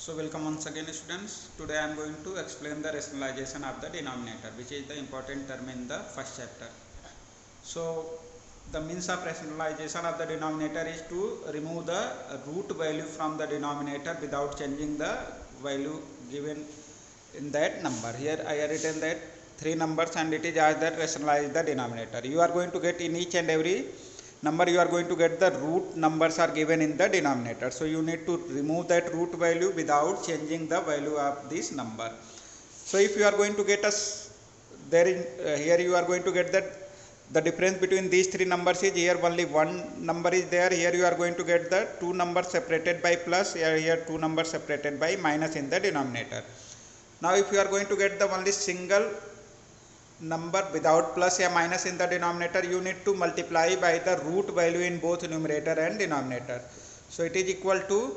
So welcome once again students. Today I am going to explain the rationalization of the denominator, which is the important term in the first chapter. So the means of rationalization of the denominator is to remove the root value from the denominator without changing the value given in that number. Here I have written that three numbers and it is asked that rationalize the denominator. You are going to get in each and every number you are going to get the root numbers are given in the denominator. So you need to remove that root value without changing the value of this number. So if you are going to get here you are going to get that the difference between these three numbers is here only one number is there. Here you are going to get the two numbers separated by plus, here two numbers separated by minus in the denominator. Now if you are going to get the only single number without plus or minus in the denominator, you need to multiply by the root value in both numerator and denominator. So it is equal to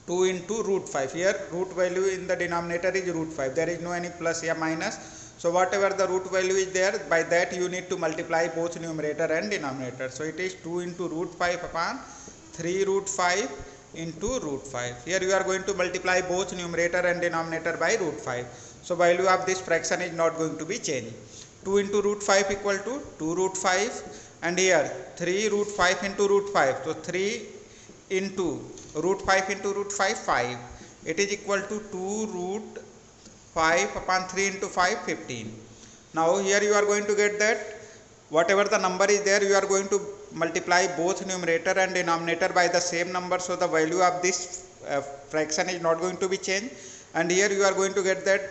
2 into root 5. Here root value in the denominator is root 5. There is no any plus or minus. So whatever the root value is there, by that you need to multiply both numerator and denominator. So it is 2 into root 5 upon 3 root 5 into root 5. Here you are going to multiply both numerator and denominator by root 5. So value of this fraction is not going to be changed. 2 into root 5 equal to 2 root 5, and here 3 root 5 into root 5. So 3 into root 5 into root 5, 5. It is equal to 2 root 5 upon 3 into 5, 15. Now here you are going to get that whatever the number is there, you are going to multiply both numerator and denominator by the same number. So the value of this fraction is not going to be changed. And here you are going to get that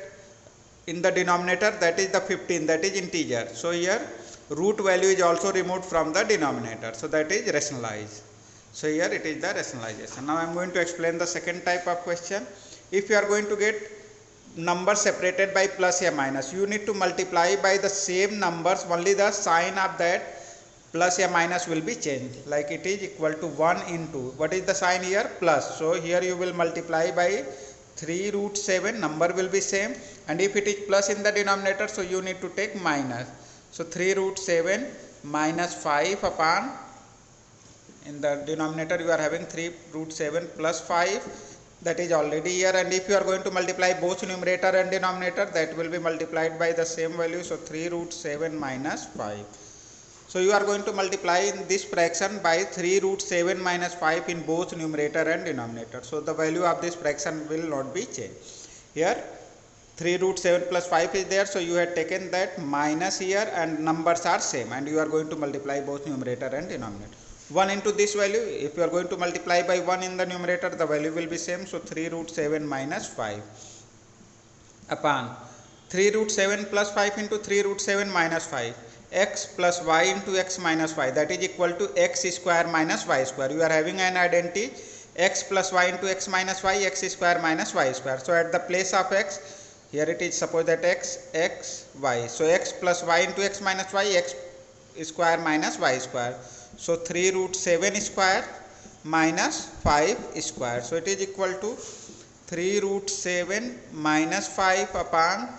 in the denominator, that is the 15, that is integer. So here root value is also removed from the denominator. So that is rationalized. So here it is the rationalization. Now I am going to explain the second type of question. If you are going to get numbers separated by plus or minus, you need to multiply by the same numbers, only the sign of that plus or minus will be changed. Like it is equal to 1 into, what is the sign here? Plus. So here you will multiply by 3 root 7, number will be same, and if it is plus in the denominator, so you need to take minus. So 3 root 7 minus 5 upon, in the denominator you are having 3 root 7 plus 5, that is already here, and if you are going to multiply both numerator and denominator, that will be multiplied by the same value. So 3 root 7 minus 5. So you are going to multiply in this fraction by 3 root 7 minus 5 in both numerator and denominator. So the value of this fraction will not be changed. Here 3 root 7 plus 5 is there. So you have taken that minus here and numbers are same, and you are going to multiply both numerator and denominator. 1 into this value, if you are going to multiply by 1 in the numerator, the value will be same. So 3 root 7 minus 5 upon 3 root 7 plus 5 into 3 root 7 minus 5. X plus y into x minus y, that is equal to x square minus y square. You are having an identity x plus y into x minus y, x square minus y square. So at the place of x, here it is, suppose that x, y. So x plus y into x minus y, x square minus y square. So 3 root 7 square minus 5 square. So it is equal to 3 root 7 minus 5 upon,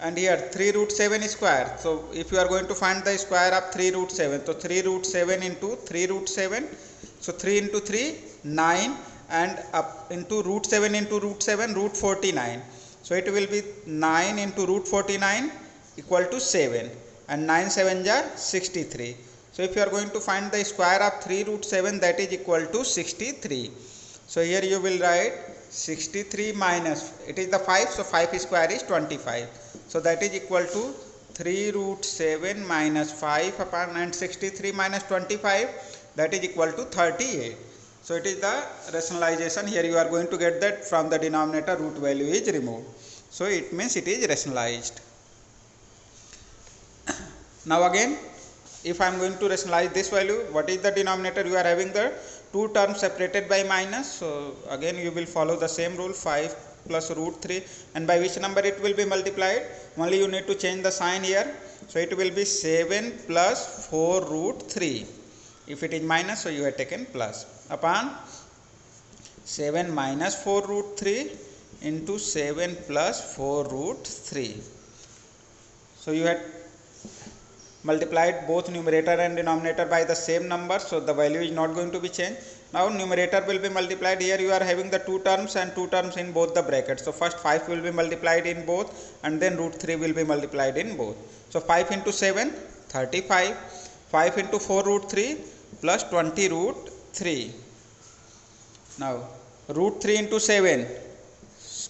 and here 3 root 7 square. So if you are going to find the square of 3 root 7, so 3 root 7 into 3 root 7, so 3 into 3, 9, and up into root 7 into root 7, root 49. So it will be 9 into root 49 equal to 7, and 9 7s are 63. So if you are going to find the square of 3 root 7, that is equal to 63. So here you will write 63 minus, it is the 5, so 5 square is 25. So that is equal to 3 root 7 minus 5 upon, and 63 minus 25, that is equal to 38. So it is the rationalization. Here you are going to get that from the denominator root value is removed. So it means it is rationalized. Now again, if I am going to rationalize this value, what is the denominator? You are having the two terms separated by minus. So again you will follow the same rule, 5 plus root 3, and by which number it will be multiplied? Only you need to change the sign here. So it will be 7 plus 4 root 3. If it is minus, so you have taken plus, upon 7 minus 4 root 3 into 7 plus 4 root 3. So you had multiplied both numerator and denominator by the same number, so the value is not going to be changed. Now numerator will be multiplied. Here you are having the 2 terms and 2 terms in both the brackets. So first 5 will be multiplied in both, and then root 3 will be multiplied in both. So 5 into 7, 35. 5 into 4 root 3 plus 20 root 3. Now root 3 into 7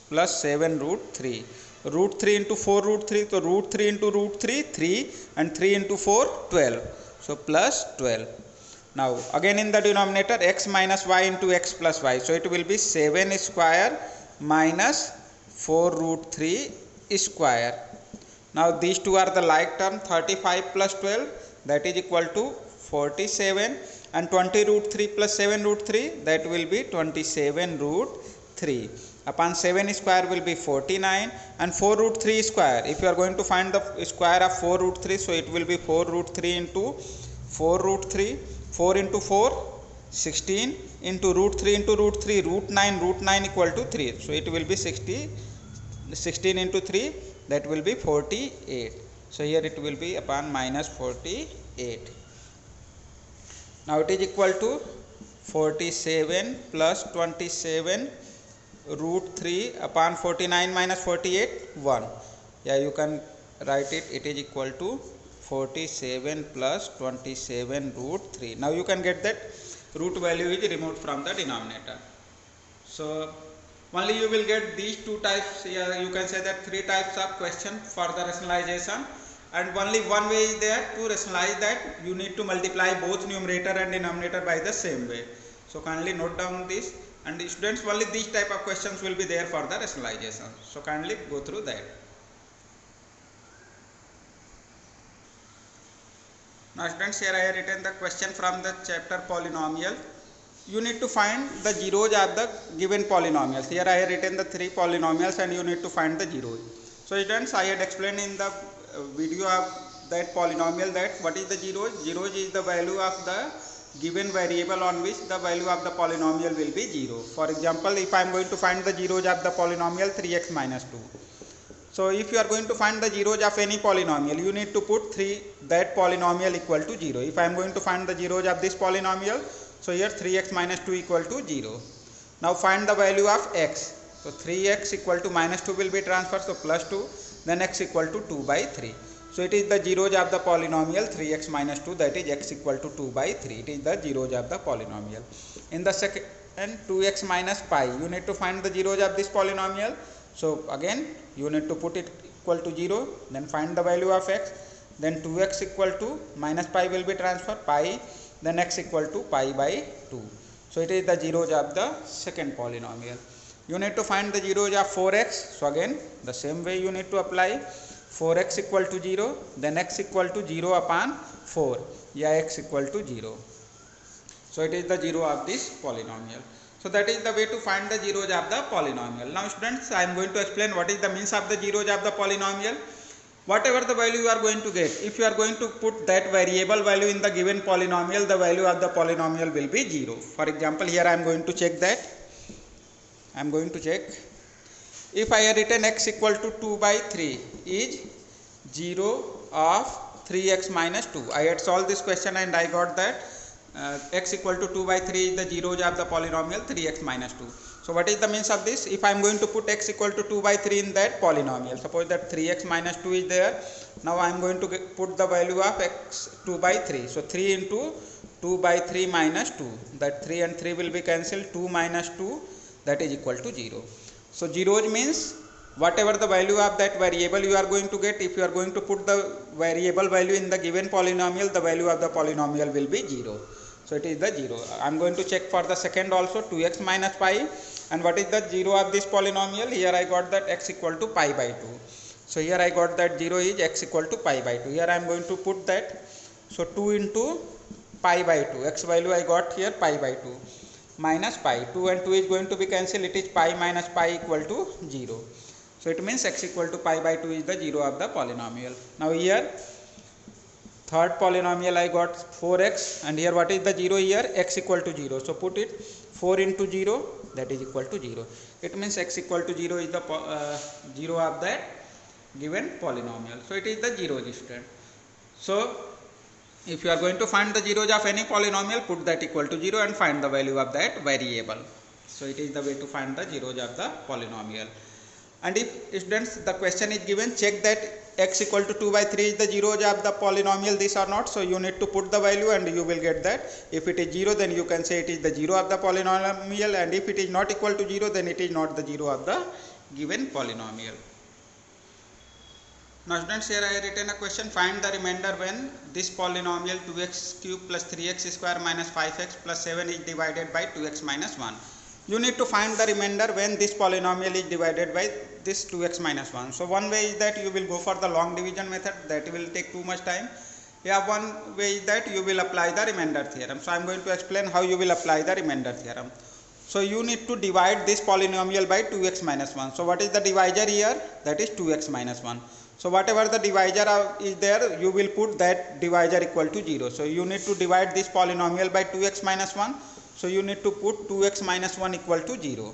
plus 7 root 3. Root 3 into 4 root 3. So root 3 into root 3, 3, and 3 into 4, 12. So plus 12. Now again in the denominator, x minus y into x plus y. So it will be 7 square minus 4 root 3 square. Now these two are the like term. 35 plus 12, that is equal to 47, and 20 root 3 plus 7 root 3, that will be 27 root 3. Upon 7 square will be 49, and 4 root 3 square. If you are going to find the square of 4 root 3, so it will be 4 root 3 into 4 root 3. 4 into 4, 16, into root 3 into root 3, root 9 equal to 3. So it will be 16 into 3, that will be 48. So here it will be upon minus 48. Now it is equal to 47 plus 27 root 3 upon 49 minus 48, 1. Yeah, you can write it. It is equal to 47 plus 27 root 3. Now you can get that root value is removed from the denominator. So only you will get these two types. Here you can say that 3 types of question for the rationalization, and only one way is there to rationalize that. You need to multiply both numerator and denominator by the same way. So kindly note down this, and students, only these type of questions will be there for the rationalization. So kindly go through that. Now students, here I have written the question from the chapter polynomial. You need to find the zeros of the given polynomials. Here I have written the 3 polynomials, and you need to find the zeros. So students, I had explained in the video of that polynomial that what is the zeros. Zeros is the value of the given variable on which the value of the polynomial will be 0. For example, if I am going to find the zeros of the polynomial 3x minus 2. So if you are going to find the zeros of any polynomial, you need to put that polynomial equal to 0. If I am going to find the zeros of this polynomial, so here 3x minus 2 equal to 0. Now find the value of x. So 3x equal to minus 2 will be transferred, so plus 2, then x equal to 2 by 3. So it is the zeros of the polynomial 3x minus 2, that is x equal to 2 by 3. It is the zeros of the polynomial. In the second, 2x minus pi, you need to find the zeros of this polynomial. So again you need to put it equal to 0, then find the value of x, then 2x equal to minus pi will be transferred, pi, then x equal to pi by 2. So it is the zeros of the second polynomial. You need to find the zeros of 4x. So again the same way you need to apply. 4x equal to 0, then x equal to 0 upon 4, yeah, x equal to 0. So it is the 0 of this polynomial. So that is the way to find the zeros of the polynomial. Now students, I am going to explain what is the means of the zeros of the polynomial. Whatever the value you are going to get, if you are going to put that variable value in the given polynomial, the value of the polynomial will be 0. For example, here I am going to check that. I am going to check. If I have written x equal to 2 by 3 is 0 of 3x minus 2. I had solved this question and I got that x equal to 2 by 3 is the zeros of the polynomial 3x minus 2. So what is the means of this? If I am going to put x equal to 2 by 3 in that polynomial, suppose that 3x minus 2 is there. Now I am going to put the value of x 2 by 3. So 3 into 2 by 3 minus 2. That 3 and 3 will be cancelled. 2 minus 2, that is equal to 0. So zeros means whatever the value of that variable you are going to get, if you are going to put the variable value in the given polynomial, the value of the polynomial will be 0. So it is the 0. I am going to check for the second also, 2x minus pi. And what is the 0 of this polynomial? Here I got that x equal to pi by 2. So here I got that 0 is x equal to pi by 2. Here I am going to put that. So 2 into pi by 2. X value I got here pi by 2. Minus pi. 2 and 2 is going to be cancelled. It is pi minus pi equal to 0. So it means x equal to pi by 2 is the 0 of the polynomial. Now here third polynomial I got 4x, and here what is the 0 here? X equal to 0. So put it 4 into 0, that is equal to 0. It means x equal to 0 is the 0 of that given polynomial. So it is the 0 student. So If you are going to find the zeros of any polynomial, put that equal to 0 and find the value of that variable. So it is the way to find the zeros of the polynomial. And if students, the question is given, check that x equal to 2 by 3 is the zeros of the polynomial, this or not. So you need to put the value and you will get that. If it is 0, then you can say it is the zero of the polynomial, and if it is not equal to 0, then it is not the zero of the given polynomial. Now students, here I have written a question, find the remainder when this polynomial 2x cube plus 3x square minus 5x plus 7 is divided by 2x minus 1. You need to find the remainder when this polynomial is divided by this 2x minus 1. So one way is that you will go for the long division method, that will take too much time. Yeah, one way is that you will apply the remainder theorem. So I am going to explain how you will apply the remainder theorem. So you need to divide this polynomial by 2x minus 1. So what is the divisor here? That is 2x minus 1. So whatever the divisor is there, you will put that divisor equal to 0. So you need to divide this polynomial by 2x minus 1. So you need to put 2x minus 1 equal to 0.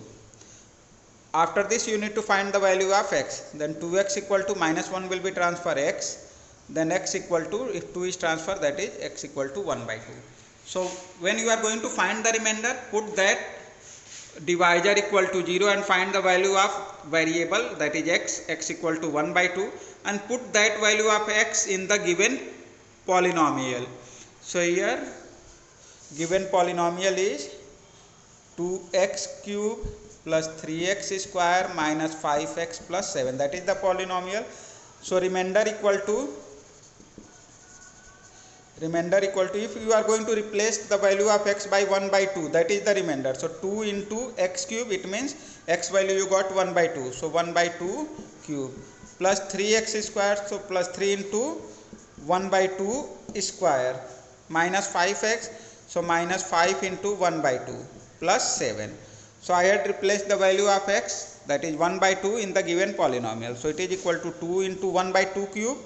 After this you need to find the value of x. Then 2x equal to minus 1 will be transfer x. Then x equal to, if 2 is transfer, that is x equal to 1 by 2. So when you are going to find the remainder, put that divisor equal to 0 and find the value of variable, that is x equal to 1 by 2, and put that value of x in the given polynomial. So here given polynomial is 2x cube plus 3x square minus 5x plus 7, that is the polynomial. So remainder equal to, if you are going to replace the value of x by 1 by 2, that is the remainder. So 2 into x cube, it means x value you got 1 by 2. So 1 by 2 cube plus 3x square, so plus 3 into 1 by 2 square minus 5x, so minus 5 into 1 by 2 plus 7. So I had replaced the value of x, that is 1 by 2, in the given polynomial. So it is equal to 2 into 1 by 2 cube,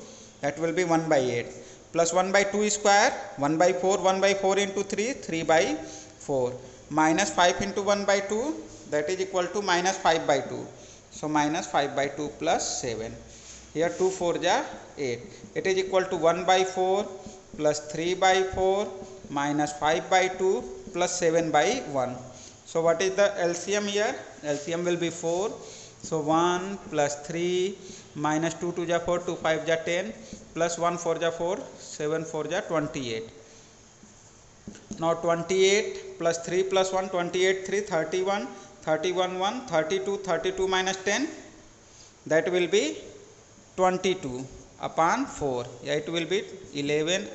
that will be 1 by 8, plus 1 by 2 square, 1 by 4, 1 by 4 into 3, 3 by 4, minus 5 into 1 by 2, that is equal to minus 5 by 2. So minus 5 by 2 plus 7. Here 2 4 ja 8. It is equal to 1 by 4 plus 3 by 4 minus 5 by 2 plus 7 by 1. So what is the LCM here? LCM will be 4. So 1 plus 3 minus 2 2 ja 4, 2 5 ja 10, plus 1 4 ja 4, 7 4 ja 28. Now 28 plus 3 plus 1, 28 3, 31, 31 1, 32, 32 minus 10, that will be 22 upon 4. Yeah, it will be 11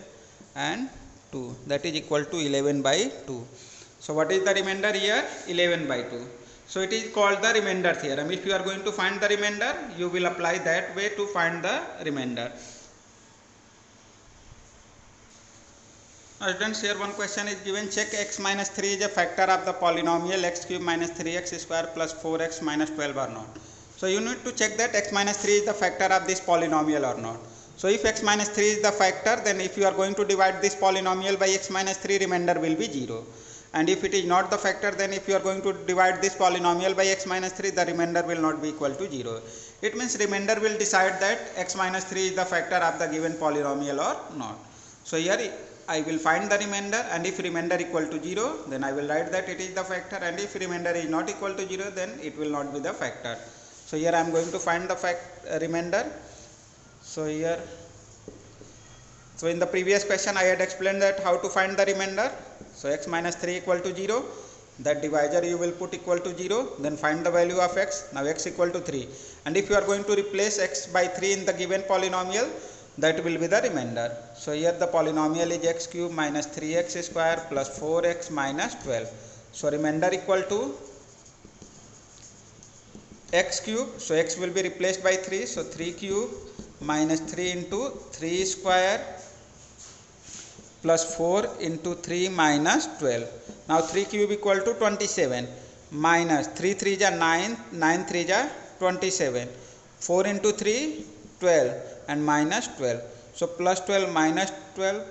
and 2, that is equal to 11 by 2. So what is the remainder here? 11 by 2. So it is called the remainder theorem. If you are going to find the remainder, you will apply that way to find the remainder. Now students, here one question is given, check x minus 3 is a factor of the polynomial x cube minus 3x square plus 4x minus 12 or not. So you need to check that x minus 3 is the factor of this polynomial or not. So if x minus 3 is the factor, then if you are going to divide this polynomial by x minus 3, remainder will be 0. And if it is not the factor, then if you are going to divide this polynomial by x minus 3, the remainder will not be equal to 0. It means remainder will decide that x minus 3 is the factor of the given polynomial or not. So here I will find the remainder, and if remainder equal to 0, then I will write that it is the factor, and if remainder is not equal to 0, then it will not be the factor. So here I am going to find the remainder. So here, so in the previous question I had explained that how to find the remainder. So x minus 3 equal to 0, that divisor you will put equal to 0, then find the value of x. Now x equal to 3, and if you are going to replace x by 3 in the given polynomial, that will be the remainder. So here the polynomial is x cube minus 3x square plus 4x minus 12. So remainder equal to x cube, so x will be replaced by 3, so 3 cube minus 3 into 3 square plus 4 into 3 minus 12. Now 3 cube equal to 27 minus 3 3 ja 9, 9 3 ja 27, 4 into 3 12 and minus 12. So plus 12 minus 12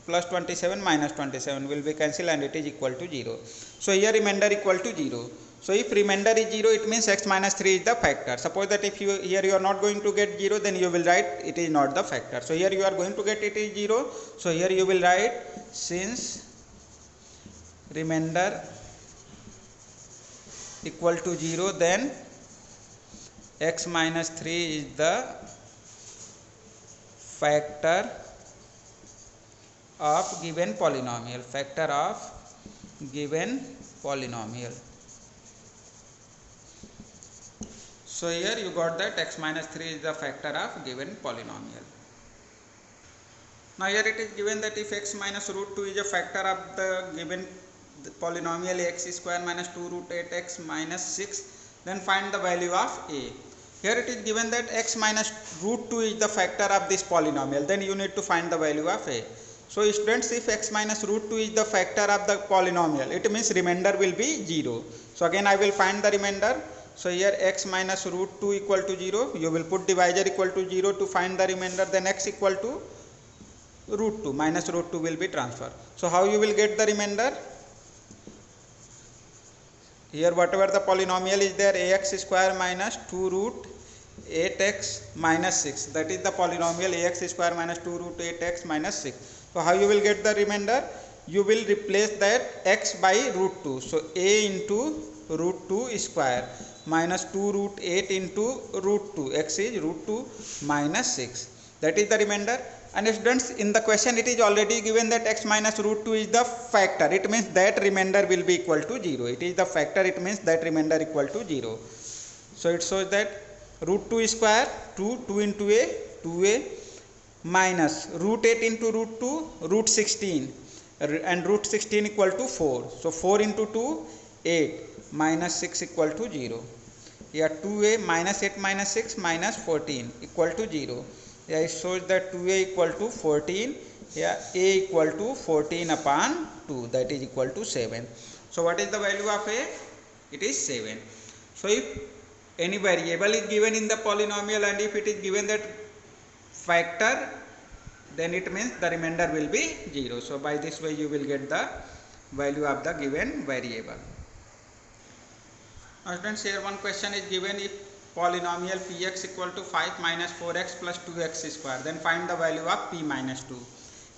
plus 27 minus 27 will be cancelled and it is equal to 0. So here remainder equal to 0. So if remainder is 0, it means x minus 3 is the factor. Suppose that if you here you are not going to get 0, then you will write it is not the factor. So here you are going to get it is 0. So here you will write since remainder equal to 0, then x minus 3 is the factor of given polynomial. Factor of given polynomial. So here you got that x minus 3 is the factor of given polynomial. Now here it is given that if x minus root 2 is a factor of the given polynomial x square minus 2 root 8x minus 6, then find the value of a. Here it is given that x minus root 2 is the factor of this polynomial, then you need to find the value of a. So students, if x minus root 2 is the factor of the polynomial, it means remainder will be 0. So again I will find the remainder. So here x minus root 2 equal to 0, you will put divisor equal to 0 to find the remainder, then x equal to root 2, minus root 2 will be transferred. So how you will get the remainder? Here whatever the polynomial is there, ax square minus 2 root 8x minus 6, that is the polynomial ax square minus 2 root 8x minus 6. So how you will get the remainder? You will replace that x by root 2. So a into root 2 square minus 2 root 8 into root 2, x is root 2 minus 6, that is the remainder. And students, in the question it is already given that x minus root 2 is the factor, it means that remainder will be equal to 0. It is the factor, it means that remainder equal to 0. So it shows that root 2 square 2 into a 2a minus root 8 into root 2 root 16, and root 16 equal to 4. So 4 into 2 8 minus 6 equal to 0. Here 2a minus 8 minus 6 minus 14 equal to 0. Here it shows that 2a equal to 14. Here a equal to 14 upon 2, that is equal to 7. So what is the value of a? It is 7. So if any variable is given in the polynomial and if it is given that factor, then it means the remainder will be 0. So by this way you will get the value of the given variable. Now students, here one question is given: if polynomial px equal to 5 minus 4x plus 2x square, then find the value of p minus 2.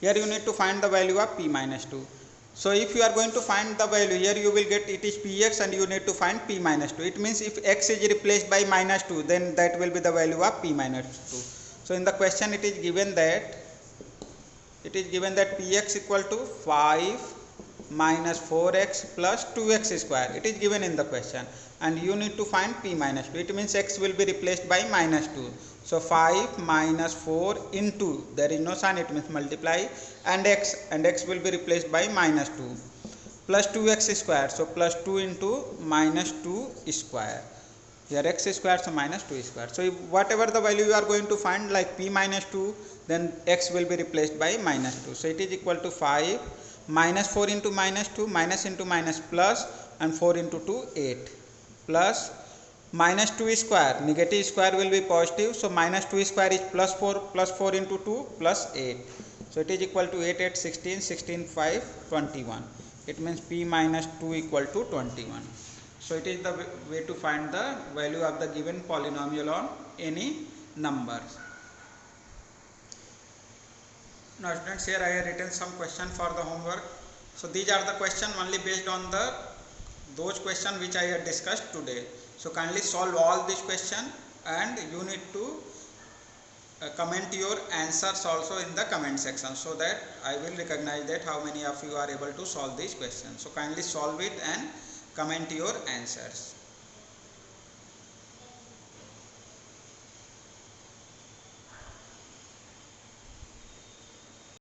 Here you need to find the value of p minus 2. So if you are going to find the value, here you will get it is px and you need to find p minus 2. It means if x is replaced by minus 2, then that will be the value of p minus 2. So in the question it is given that px equal to 5 minus 4x plus 2x square. It is given in the question and you need to find p minus 2. It means x will be replaced by minus 2. So 5 minus 4 into, there is no sign, it means multiply, and x will be replaced by minus 2 plus 2x square. So plus 2 into minus 2 square. Here x square, so minus 2 square. So if whatever the value you are going to find, like p minus 2, then x will be replaced by minus 2. So it is equal to 5 minus 4 into minus 2, minus into minus plus, and 4 into 2 8 plus minus 2 square, negative square will be positive, so minus 2 square is plus 4 into 2 plus 8. So it is equal to 8 8 16, 16 5 21. It means p minus 2 equal to 21. So it is the way to find the value of the given polynomial on any number. Now students, here I have written some question for the homework. So these are the question only based on those questions which I have discussed today. So kindly solve all this question and you need to comment your answers also in the comment section, so that I will recognize that how many of you are able to solve these questions. So kindly solve it and comment your answers.